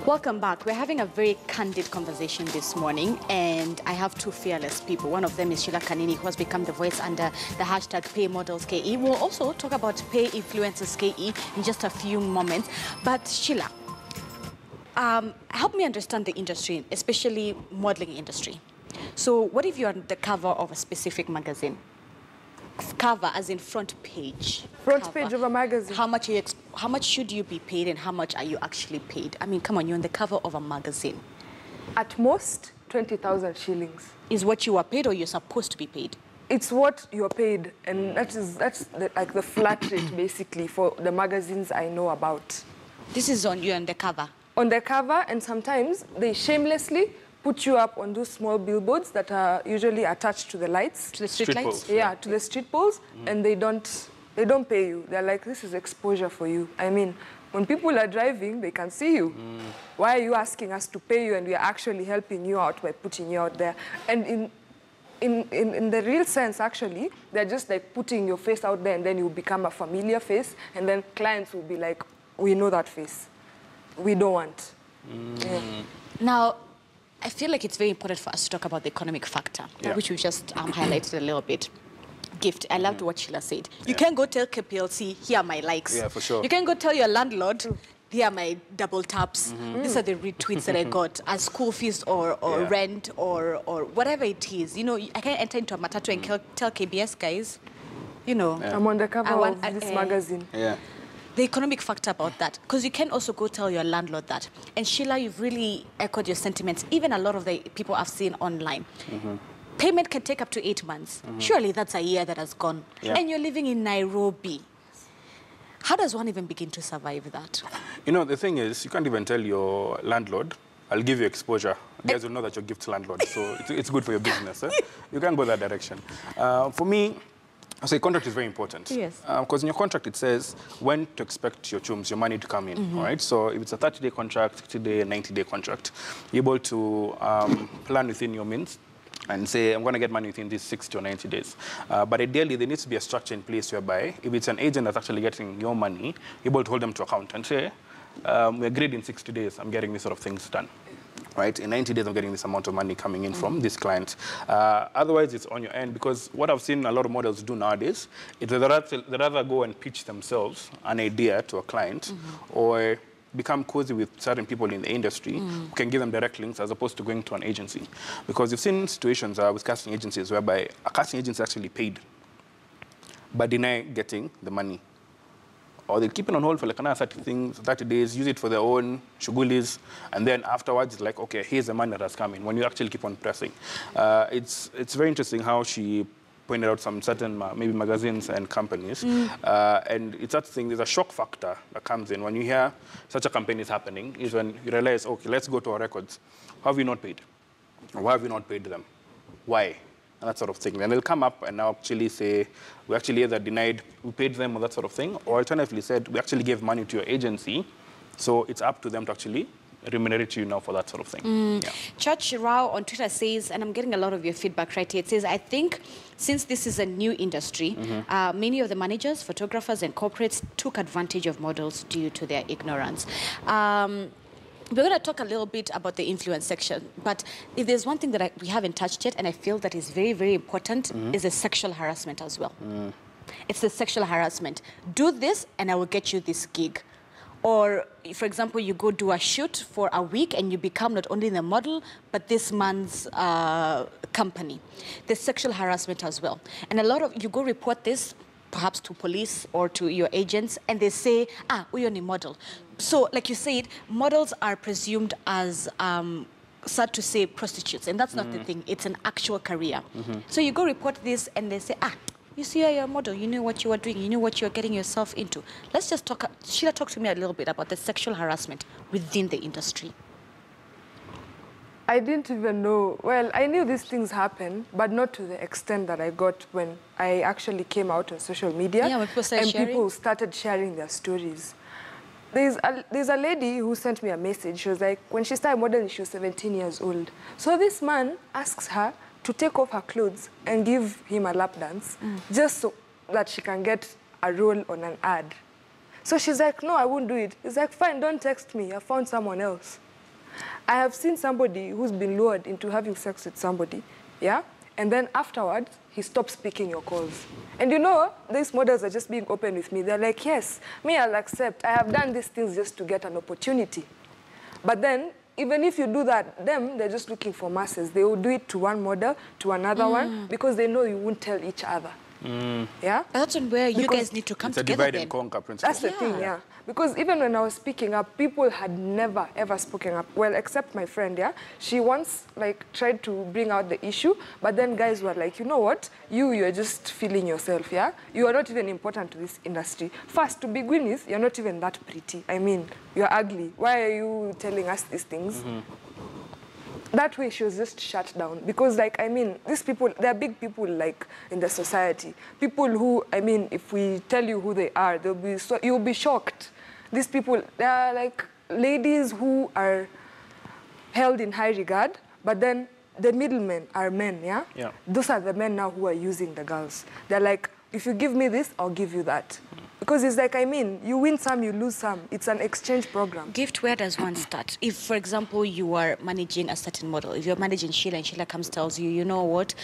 Welcome back. We're having a very candid conversation this morning, and I have two fearless people. One of them is Sheila Kanini, who has become the voice under the hashtag #PayModelsKE. We'll also talk about Pay Influencers KE in just a few moments. But Sheila, help me understand the industry, especially modeling industry. So what if you're on the cover of a specific magazine? Cover as in front page. Front page of a magazine. How much should you be paid and how much are you actually paid? I mean, come on, you're on the cover of a magazine. At most, 20,000 shillings. Is what you are paid or you're supposed to be paid? It's what you're paid, and that's like the flat rate, basically, for the magazines I know about. This is on you on the cover? On the cover, and sometimes they shamelessly put you up on those small billboards that are usually attached to the lights. To the street lights? Poles, yeah, to the street poles, and they don't pay you. They're like, this is exposure for you. I mean, when people are driving, they can see you. Why are you asking us to pay you and we are actually helping you out by putting you out there? And in the real sense, actually, they're just like putting your face out there and then you become a familiar face, and then clients will be like, we know that face. We don't want. Yeah. Now, I feel like it's very important for us to talk about the economic factor, which we just highlighted a little bit. Gift. I loved what Sheila said. You can't go tell KPLC, here are my likes. Yeah, for sure. You can go tell your landlord, here are my double taps. These are the retweets that I got as school fees or rent or whatever it is. You know, I can't enter into a matatu and tell KBS guys, you know. I'm on the cover of this magazine. Yeah. The economic factor about that, because you can also go tell your landlord that. And Sheila, you've really echoed your sentiments. Even a lot of the people I've seen online. Payment can take up to 8 months. Surely that's a year that has gone. And you're living in Nairobi. How does one even begin to survive that? You know, the thing is, you can't even tell your landlord, I'll give you exposure. You guys will know that you're gift landlord, so it's good for your business. You can't go that direction. For me, I say contract is very important. Yes. Because in your contract it says when to expect your chums, your money to come in. All right. So if it's a 30-day contract, 60-day, 90-day contract, you're able to plan within your means and say, I'm going to get money within these 60 or 90 days. But ideally, there needs to be a structure in place whereby if it's an agent that's actually getting your money, you're able to hold them to account and say, we agreed in 60 days, I'm getting these sort of things done. Right? In 90 days, I'm getting this amount of money coming in from this client. Otherwise, it's on your end, because what I've seen a lot of models do nowadays is they rather go and pitch themselves an idea to a client or become cozy with certain people in the industry who can give them direct links as opposed to going to an agency. Because you've seen situations with casting agencies whereby a casting agency actually paid but deny getting the money. Or they'll keep it on hold for like another 30 days, use it for their own shugulis, and then afterwards it's like, okay, here's the money that has come in, when you actually keep on pressing. It's very interesting how she pointed out some certain maybe magazines and companies, and it's that thing, there's a shock factor that comes in when you hear such a campaign is happening, is when you realize, okay, let's go to our records. How have you not paid? Or why have you not paid them? Why? And that sort of thing. And they'll come up and now actually say, we actually either denied, we paid them or that sort of thing, or alternatively said, we actually gave money to your agency, so it's up to them to actually remunerate you now for that sort of thing. Church Rao on Twitter says, and I'm getting a lot of your feedback right here, it says, I think since this is a new industry, many of the managers, photographers and corporates took advantage of models due to their ignorance. We're going to talk a little bit about the influence section, but if there's one thing that we haven't touched yet, and I feel that is very, very important, is the sexual harassment as well. It's the sexual harassment. Do this and I will get you this gig. Or, for example, you go do a shoot for a week and you become not only the model, but this man's company. The sexual harassment as well. And a lot of, you go report this, perhaps to police or to your agents, and they say, we're a model. So, like you said, models are presumed as, sad to say, prostitutes, and that's not the thing. It's an actual career. So you go report this, and they say, you see, you're a model. You knew what you were doing. You knew what you were getting yourself into. Let's just talk. Sheila, talk to me a little bit about the sexual harassment within the industry. I didn't even know. Well, I knew these things happen, but not to the extent that I got when I actually came out on social media. Yeah, when people started sharing. People started sharing their stories. There's a lady who sent me a message. She was like, when she started modeling, she was 17 years old. So this man asks her to take off her clothes and give him a lap dance just so that she can get a role on an ad. So she's like, no, I won't do it. He's like, fine, don't text me. I found someone else. I have seen somebody who's been lured into having sex with somebody, yeah? And then afterwards, he stops picking your calls. And you know, these models are just being open with me. They're like, yes, me, I'll accept. I have done these things just to get an opportunity. But then, even if you do that, they're just looking for masses. They will do it to one model, to another one, because they know you won't tell each other. Yeah? But that's where you guys need to come together. It's a divide and conquer principle. That's the thing, yeah. Because even when I was speaking up, people had never, ever spoken up. Well, except my friend, yeah? She once, like, tried to bring out the issue, but then guys were like, you know what? You're just feeling yourself, yeah? You are not even important to this industry. First, to begin with, you're not even that pretty. I mean, you're ugly. Why are you telling us these things? That way she was just shut down because, like, I mean, these people, they're big people, like, in the society. People who, I mean, if we tell you who they are, you'll be shocked. These people, they're like ladies who are held in high regard, but then the middlemen are men, yeah? Yeah. Those are the men now who are using the girls. They're like, if you give me this, I'll give you that. Because it's like, I mean, you win some, you lose some. It's an exchange program. Gift, where does one start? If, for example, you are managing a certain model, if you're managing Sheila and Sheila comes tells you, you know what,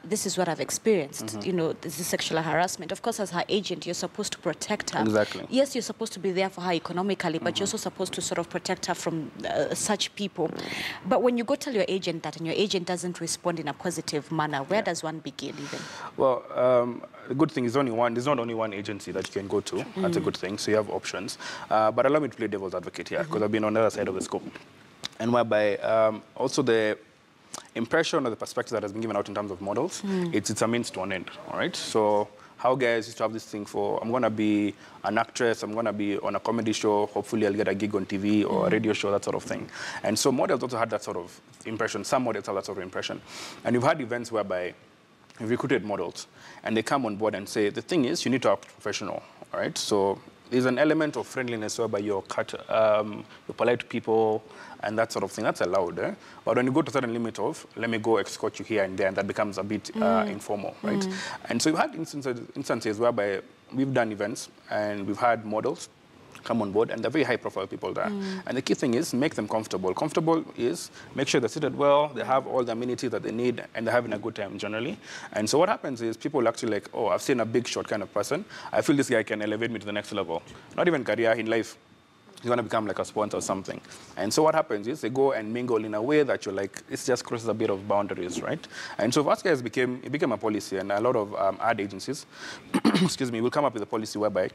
this is what I've experienced. You know, this is sexual harassment. Of course, as her agent, you're supposed to protect her. Exactly. Yes, you're supposed to be there for her economically, but you're also supposed to sort of protect her from such people. But when you go tell your agent that and your agent doesn't respond in a positive manner, where does one begin even? Well, the good thing is there's not only one agency that you can go to. That's a good thing, so you have options. But allow me to play devil's advocate here, because I've been on the other side of the scope. And whereby also the impression or the perspective that has been given out in terms of models, it's a means to an end, all right? So how guys used to have this thing for, I'm going to be an actress, I'm going to be on a comedy show, hopefully I'll get a gig on TV or a radio show, that sort of thing. And so models also had that sort of impression. Some models have that sort of impression. And you've had events whereby you've recruited models, and they come on board and say, the thing is, you need to act professional, all right? So there's an element of friendliness whereby you're polite to people and that sort of thing. That's allowed, eh? But when you go to a certain limit of, let me go escort you here and there, and that becomes a bit informal, right? And so we've had instances whereby we've done events and we've had models come on board, and they're very high-profile people there. And the key thing is make them comfortable. Comfortable is make sure they're seated well, they have all the amenities that they need, and they're having a good time generally. And so what happens is people actually like, oh, I've seen a big, short kind of person. I feel this guy can elevate me to the next level. Not even career, in life. He's going to become like a sponsor or something. And so what happens is they go and mingle in a way that you're like, it just crosses a bit of boundaries, right? And so for us guys, it became a policy, and a lot of ad agencies, excuse me, will come up with a policy whereby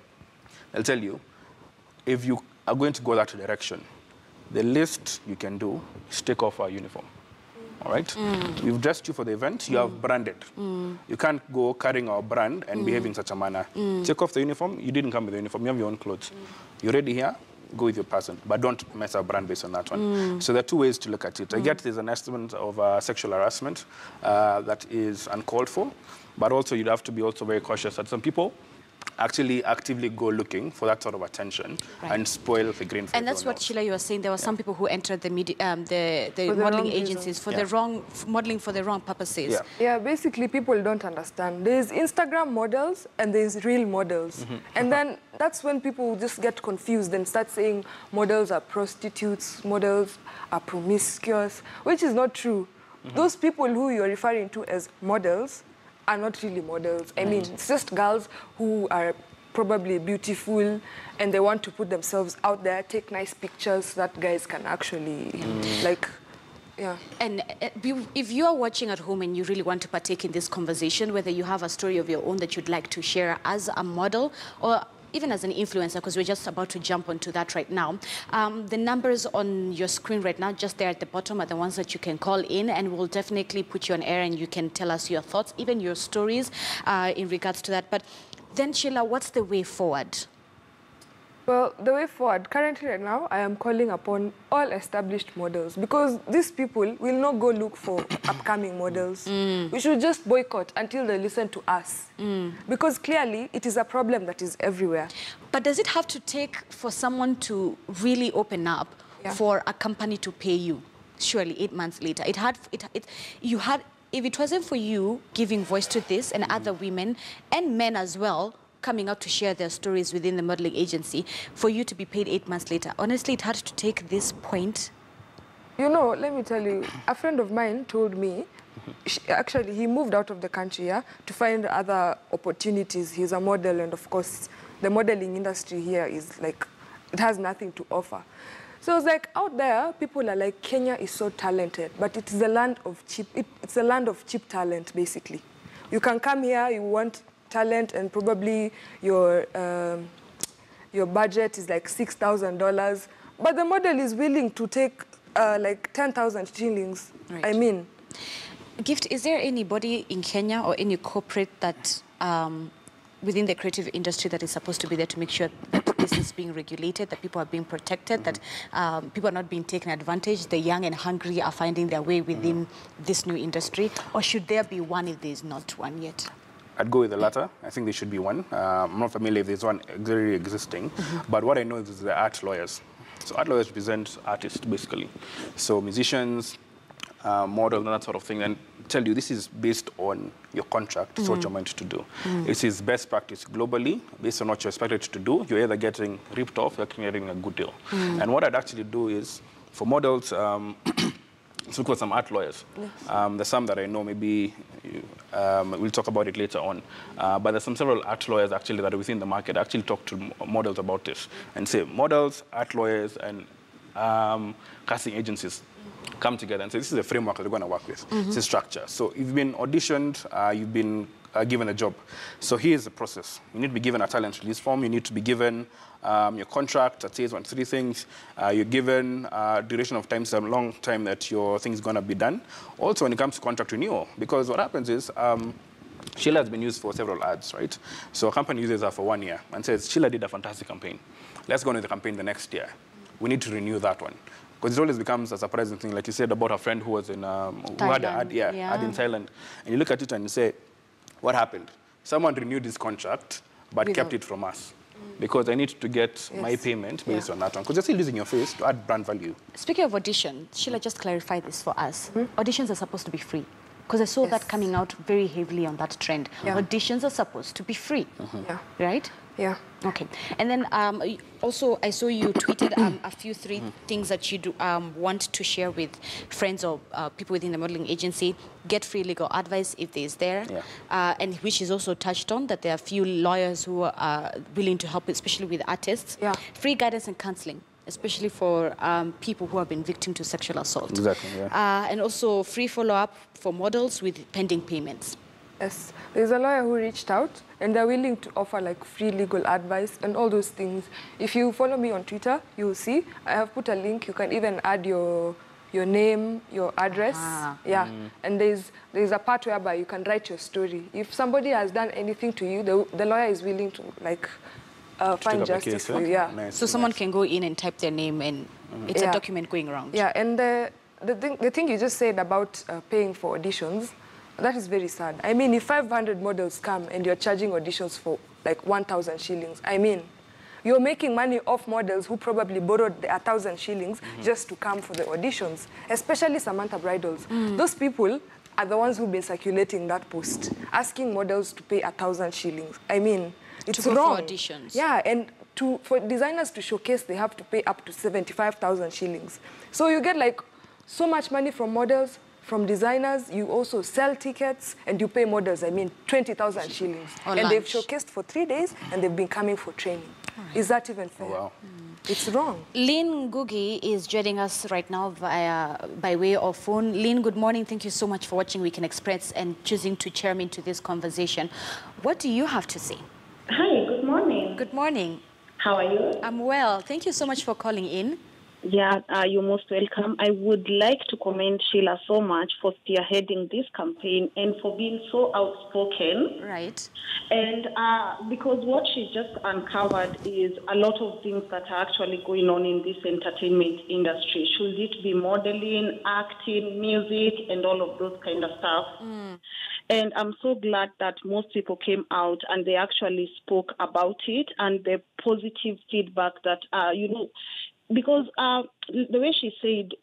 they'll tell you, if you are going to go that direction, the least you can do is take off our uniform. All right? We've dressed you for the event. You have branded. You can't go carrying our brand and behave in such a manner. Take off the uniform. You didn't come with the uniform. You have your own clothes. You're ready here. Go with your person. But don't mess our brand based on that one. So there are two ways to look at it. I get there's an estimate of sexual harassment that is uncalled for. But also you'd have to be also very cautious that some people actually actively go looking for that sort of attention and spoil the green. And that's what, Sheila, you were saying. There were some people who entered the modeling agencies for the wrong modeling for the wrong purposes. Yeah, basically people don't understand. There's Instagram models and there's real models. And then that's when people just get confused and start saying models are prostitutes, models are promiscuous, which is not true. Those people who you're referring to as models are not really models. I mean, it's just girls who are probably beautiful and they want to put themselves out there, take nice pictures that guys can actually, like, And if you are watching at home and you really want to partake in this conversation, whether you have a story of your own that you'd like to share as a model or even as an influencer, because we're just about to jump onto that right now. The numbers on your screen right now, just there at the bottom, are the ones that you can call in, and we'll definitely put you on air and you can tell us your thoughts, even your stories in regards to that. But then, Sheila, what's the way forward? Well, the way forward, currently right now, I am calling upon all established models because these people will not go look for upcoming models. We should just boycott until they listen to us because clearly it is a problem that is everywhere. But does it have to take for someone to really open up for a company to pay you? Surely 8 months later. If it wasn't for you giving voice to this and other women and men as well, coming out to share their stories within the modeling agency, for you to be paid 8 months later. Honestly, it had to take this point You know, let me tell you, a friend of mine told me, actually, he moved out of the country, yeah, to find other opportunities. He's a model, and of course, the modeling industry here is like, it has nothing to offer. So it's like out there, people are like, Kenya is so talented, but it's the land of cheap. It's a land of cheap talent, basically. You can come here, you want talent, and probably your budget is like $6,000, but the model is willing to take like 10,000 shillings. Right. I mean, Gift, is there anybody in Kenya or any corporate that within the creative industry that is supposed to be there to make sure that this is being regulated, that people are being protected, that people are not being taken advantage, the young and hungry are finding their way within this new industry? Or should there be one if there is not one yet? I'd go with the latter. I think there should be one. I'm not familiar if there's one already existing, but what I know is the art lawyers. So art lawyers represent artists, basically. So musicians, models, and that sort of thing, and tell you this is based on your contract, it's what you're meant to do. It is best practice globally, based on what you're expected to do. You're either getting ripped off, or you're getting a good deal. And what I'd actually do is, for models, let's look at some art lawyers. Yes. There's some that I know, maybe we'll talk about it later on. But there's several art lawyers actually that are within the market. I actually talk to models about this and say models, art lawyers, and casting agencies come together and say, this is the framework that we're going to work with. It's a structure. So you've been auditioned, you've been given a job. So here's the process. You need to be given a talent release form. You need to be given your contract that says 1, 2, 3 things. You're given duration of time, some long time that your thing is going to be done. Also, when it comes to contract renewal, because what happens is, Sheila has been used for several ads, right? So a company uses her for 1 year and says, Sheila did a fantastic campaign. Let's go into the campaign the next year. We need to renew that one. Because it always becomes a surprising thing, like you said about her friend who was in, who had an ad, ad in Thailand. And you look at it and you say, what happened? Someone renewed this contract, but kept it from us. Because I need to get my payment based on that one. Because you're still using your face to add brand value. Speaking of audition, Sheila, just clarify this for us. Auditions are supposed to be free. Because I saw that coming out very heavily on that trend. Auditions are supposed to be free, right? Yeah. Okay. And then also, I saw you tweeted a few 3 things that you want to share with friends or people within the modeling agency. Get free legal advice if there is there. And which is also touched on, that there are a few lawyers who are willing to help, especially with artists. Free guidance and counseling, especially for people who have been victim to sexual assault. Exactly, and also free follow-up for models with pending payments. Yes, there's a lawyer who reached out, and they're willing to offer like free legal advice and all those things. If you follow me on Twitter, you will see I have put a link. You can even add your name, your address. And there's a part whereby you can write your story. If somebody has done anything to you, the lawyer is willing to like find justice for you. Nice, so someone can go in and type their name, and it's a document going around. And the thing you just said about paying for auditions, that is very sad. I mean, if 500 models come and you're charging auditions for like 1,000 shillings, I mean, you're making money off models who probably borrowed 1,000 shillings just to come for the auditions, especially Samantha Bridals. Those people are the ones who've been circulating that post, asking models to pay 1,000 shillings. I mean, it's wrong. For auditions. Yeah, and for designers to showcase, they have to pay up to 75,000 shillings. So you get like so much money from models. From designers, you also sell tickets and you pay models, 20,000 shillings. And they've showcased for 3 days and they've been coming for training. Is that even fair? Wow. It's wrong. Lynn Gugi is joining us right now by way of phone. Lynn, good morning. Thank you so much for watching Weekend Express and choosing to chair me into this conversation. What do you have to say? Hi, good morning. Good morning. How are you? I'm well. Thank you so much for calling in. Yeah, you're most welcome. I would like to commend Sheila so much for spearheading this campaign and for being so outspoken. Right. And because what she just uncovered is a lot of things that are actually going on in this entertainment industry. Should it be modeling, acting, music, and all of those kind of stuff? And I'm so glad that most people came out and they actually spoke about it and the positive feedback that, because the way she said,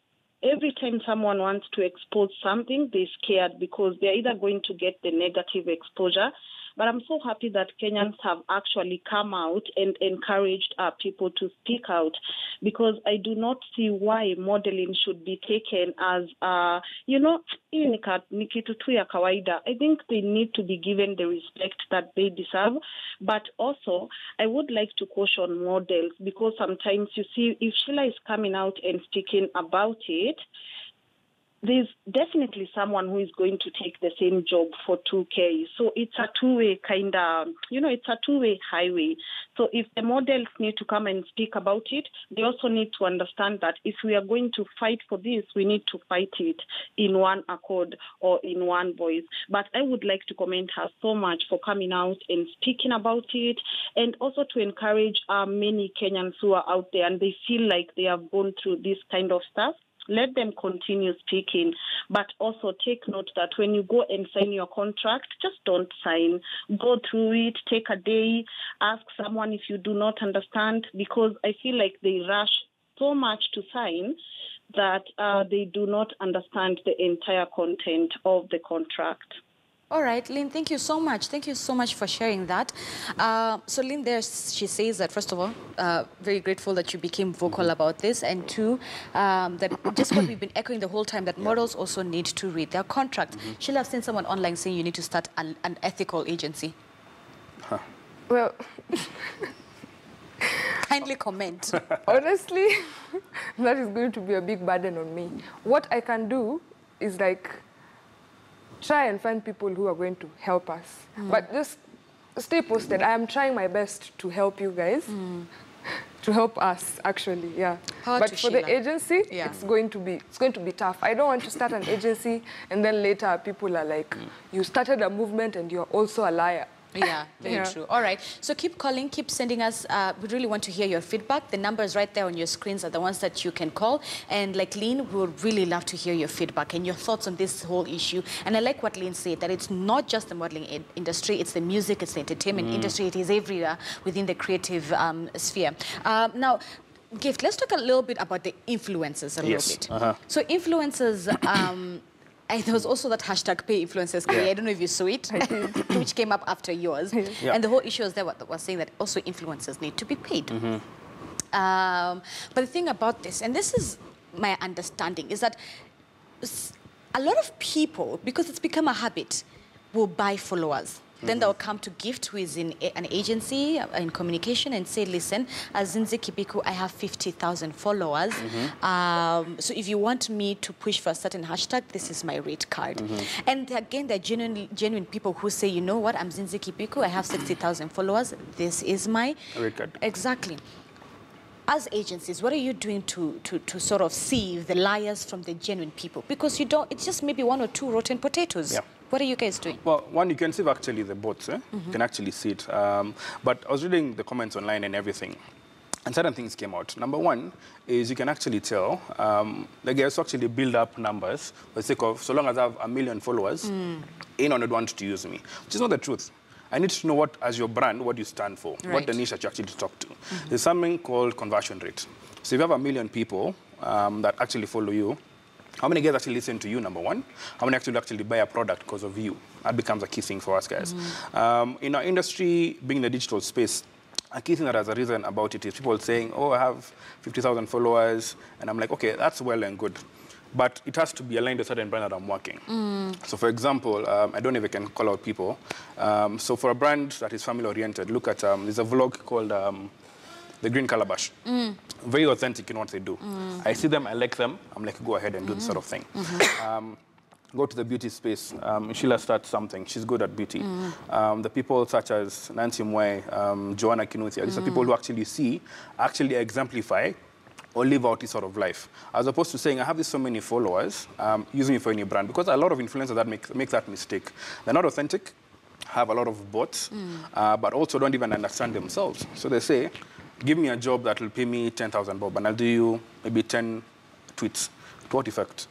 every time someone wants to expose something, they're scared because they're either going to get the negative exposure But I'm so happy that Kenyans have actually come out and encouraged people to speak out, because I do not see why modeling should be taken as, hii ni kitu tu ya kawaida. I think they need to be given the respect that they deserve. But also, I would like to caution models, because sometimes you see, if Sheila is coming out and speaking about it, there's definitely someone who is going to take the same job for 2K. So it's a two-way kind of, it's a two-way highway. So if the models need to come and speak about it, they also need to understand that if we are going to fight for this, we need to fight it in one accord or in one voice. But I would like to commend her so much for coming out and speaking about it, and also to encourage many Kenyans who are out there and they feel like they have gone through this kind of stuff. Let them continue speaking, but also take note that when you go and sign your contract, just don't sign. Go through it, take a day, ask someone if you do not understand, because I feel like they rush so much to sign that they do not understand the entire content of the contract. All right, Lynn, thank you so much. Thank you so much for sharing that. So Lynn, there she says that, first of all, very grateful that you became vocal about this, and two, that just what we've been echoing the whole time, that models also need to read their contract. Sheila, I've seen someone online saying you need to start an ethical agency. Huh. Well, kindly comment. Honestly, that is going to be a big burden on me. What I can do is try and find people who are going to help us. But just stay posted. I am trying my best to help you guys, to help us, actually, yeah. But for the agency, it's going to be tough. I don't want to start an agency and then later people are like, you started a movement and you're also a liar. Yeah, very true. All right. So keep calling, keep sending us. We really want to hear your feedback. The numbers right there on your screens are the ones that you can call. And like Lynn, we would really love to hear your feedback and your thoughts on this whole issue. And I like what Lynn said, that it's not just the modeling industry, it's the music, it's the entertainment industry. It is everywhere within the creative sphere. Now, Gift, let's talk a little bit about the influencers a little bit. So influencers... there was also that hashtag pay influencers. I don't know if you saw it, which came up after yours. And the whole issue was there was saying that also influencers need to be paid. But the thing about this, and this is my understanding, is that a lot of people, because it's become a habit, will buy followers. Then they'll come to Gift, who is in an agency in communication, and say, listen, as Zinzi Kipiku, I have 50,000 followers. So if you want me to push for a certain hashtag, this is my rate card. And again, there are genuine people who say, you know what, I'm Zinzi Kipiku, I have 60,000 followers. This is my rate card. Exactly. As agencies, what are you doing to sort of sieve the liars from the genuine people? Because you don't, it's just maybe one or two rotten potatoes. What are you guys doing? Well, one, you can see actually the bots. You can actually see it. But I was reading the comments online and everything, and certain things came out. Number one is you can actually tell, the guys actually build up numbers for the sake of, so long as I have 1 million followers, anyone would want to use me, which is not the truth. I need to know what, as your brand, what you stand for, what the niche that you actually talk to. There's something called conversion rate. So if you have 1 million people that actually follow you, how many guys actually listen to you, number one? How many actually buy a product because of you? That becomes a key thing for us, guys. In our industry, being in the digital space, a key thing that has a reason about it is people saying, oh, I have 50,000 followers. And I'm like, okay, that's well and good. But it has to be aligned to a certain brand that I'm working. So for example, I don't know if I can call out people. So for a brand that is family-oriented, look at, there's a vlog called The Green Calabash. Very authentic in what they do. I see them, I like them, I'm like, go ahead and do this sort of thing. Go to the beauty space. Sheila starts something. She's good at beauty. The people such as Nancy Mwe, Joanna Kinuthia, these are people who actually see, actually exemplify or live out this sort of life. As opposed to saying, I have this so many followers, using it for any brand. Because a lot of influencers that make that mistake. They're not authentic, have a lot of bots, but also don't even understand themselves. So they say, give me a job that will pay me 10,000 bob, and I'll do you maybe 10 tweets. To what effect?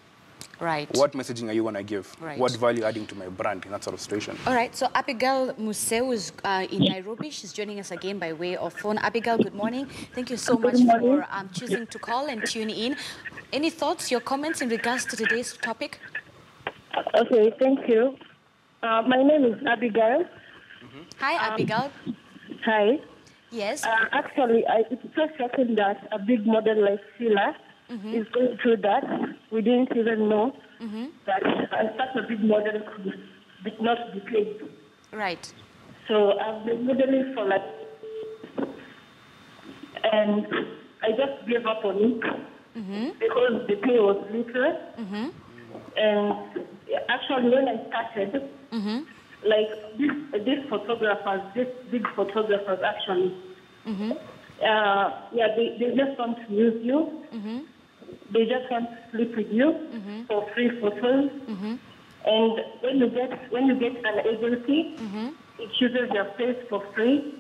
Right. What messaging are you going to give? Right. What value adding to my brand in that sort of situation? All right. So Abigail Museu is in Nairobi. She's joining us again by way of phone. Abigail, good morning. Thank you so much for choosing to call and tune in. Any thoughts, your comments in regards to today's topic? Okay, thank you. My name is Abigail. Hi, Abigail. Hi. Yes. Actually, it's so shocking that a big model like Sheila is going through that. We didn't even know that such a big model could not be paid. Right. So I've been modeling for like, and I just gave up on it because the pay was little. And actually, when I started, like these photographers, these big photographers actually, they just want to use you. They just want to sleep with you for free photos. And when you get an agency, it uses your face for free.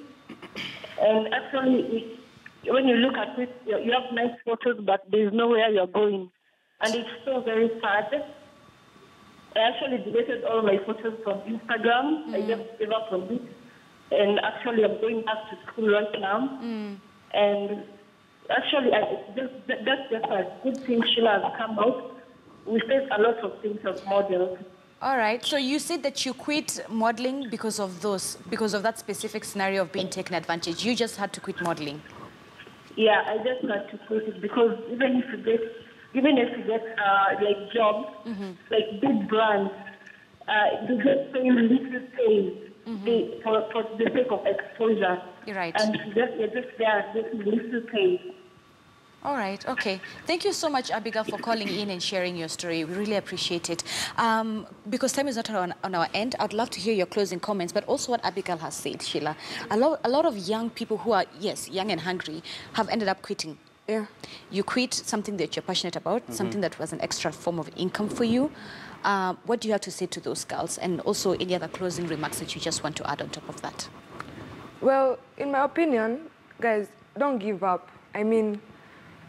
And actually, when you look at it, you have nice photos, but there's nowhere you're going. And it's so very sad. I actually deleted all my photos from Instagram. I just gave up on it. And actually, I'm going back to school right now. And actually, that's just a good thing Sheila has come out. We face a lot of things as models. All right. So you said that you quit modeling because of that specific scenario of being taken advantage. You just had to quit modeling. Yeah, I just had to quit it because even if you get like jobs, like big brands, you get paying little pay for the sake of exposure. You're right. And you're just there getting little pay. All right, okay. Thank you so much, Abigail, for calling in and sharing your story. We really appreciate it. Because time is not on our end, I'd love to hear your closing comments, but also what Abigail has said, Sheila. A lot of young people who are, yes, young and hungry, have ended up quitting. Yeah. You quit something that you're passionate about, something that was an extra form of income for you. What do you have to say to those girls? And also any other closing remarks that you just want to add on top of that? Well, in my opinion, guys, don't give up. I mean,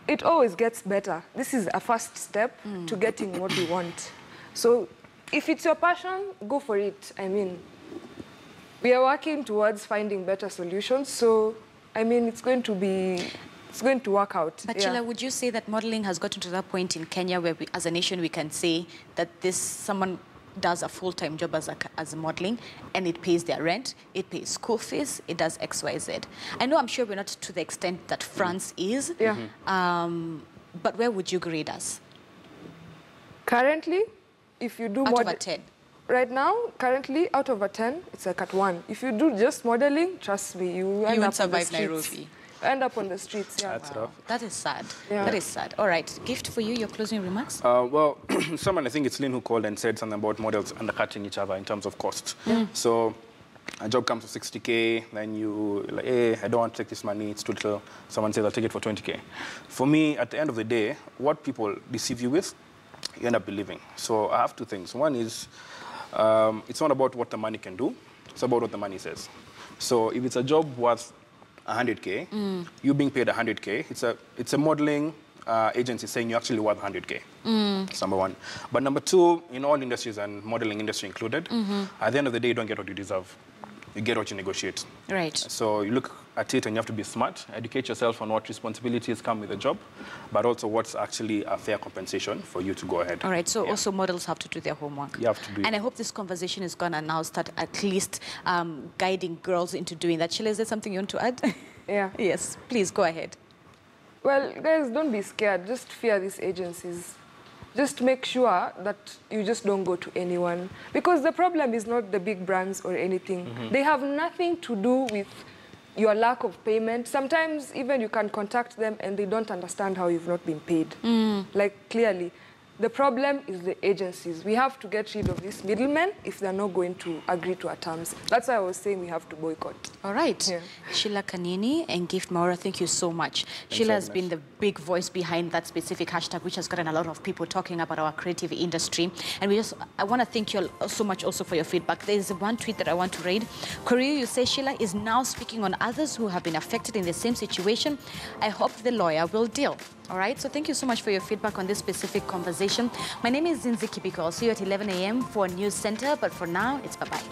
it always gets better. This is a first step to getting what you want. So if it's your passion, go for it. I mean, we are working towards finding better solutions. So, I mean, it's going to work out. But Sheila, would you say that modeling has gotten to that point in Kenya where we, as a nation, we can say that someone does a full-time job as modeling and it pays their rent, it pays school fees, it does X, Y, Z. I know I'm sure we're not to the extent that France is, but where would you grade us? Currently, if you do out of a 10? Right now, currently, out of a 10, it's like at 1. If you do just modeling, trust me, you end up on the streets. Nairobi. End up on the streets, yeah. That's rough. That is sad. Yeah. That is sad. All right. Gift for you, your closing remarks? Well, someone, I think it's Lynn who called and said something about models undercutting each other in terms of cost. So a job comes to 60K, then you like, hey, I don't want to take this money, it's too little. Someone says, I'll take it for 20K. For me, at the end of the day, what people deceive you with, you end up believing. So I have two things. One is, it's not about what the money can do, it's about what the money says. So if it's a job worth 100K, you being paid 100K, it's a modeling agency saying you're actually worth 100K. That's number one. But number two, in all industries and modeling industry included, at the end of the day, you don't get what you deserve. You get what you negotiate. Right. So you look at it and you have to be smart, educate yourself on what responsibilities come with the job, but also what's actually a fair compensation for you to go ahead. All right, so also models have to do their homework. You have to do it. And I hope this conversation is going to now start at least guiding girls into doing that. Sheila, is there something you want to add? Yeah. Yes, please go ahead. Well, guys, don't be scared. Just fear these agencies. Just make sure that you just don't go to anyone. Because the problem is not the big brands or anything. They have nothing to do with your lack of payment. Sometimes even you can contact them and they don't understand how you've not been paid. Like, clearly. The problem is the agencies. We have to get rid of these middlemen if they're not going to agree to our terms. That's why I was saying we have to boycott. All right. Yeah. Sheila Kanini and Gift Maura, thank you so much. Sheila has been the big voice behind that specific hashtag, which has gotten a lot of people talking about our creative industry. And I want to thank you all so much also for your feedback. There is one tweet that I want to read. Korea, you say Sheila is now speaking on others who have been affected in the same situation. I hope the lawyer will deal. All right, so thank you so much for your feedback on this specific conversation. My name is Zinzi Kibiko. I'll see you at 11 a.m. for News Center, but for now, it's bye-bye.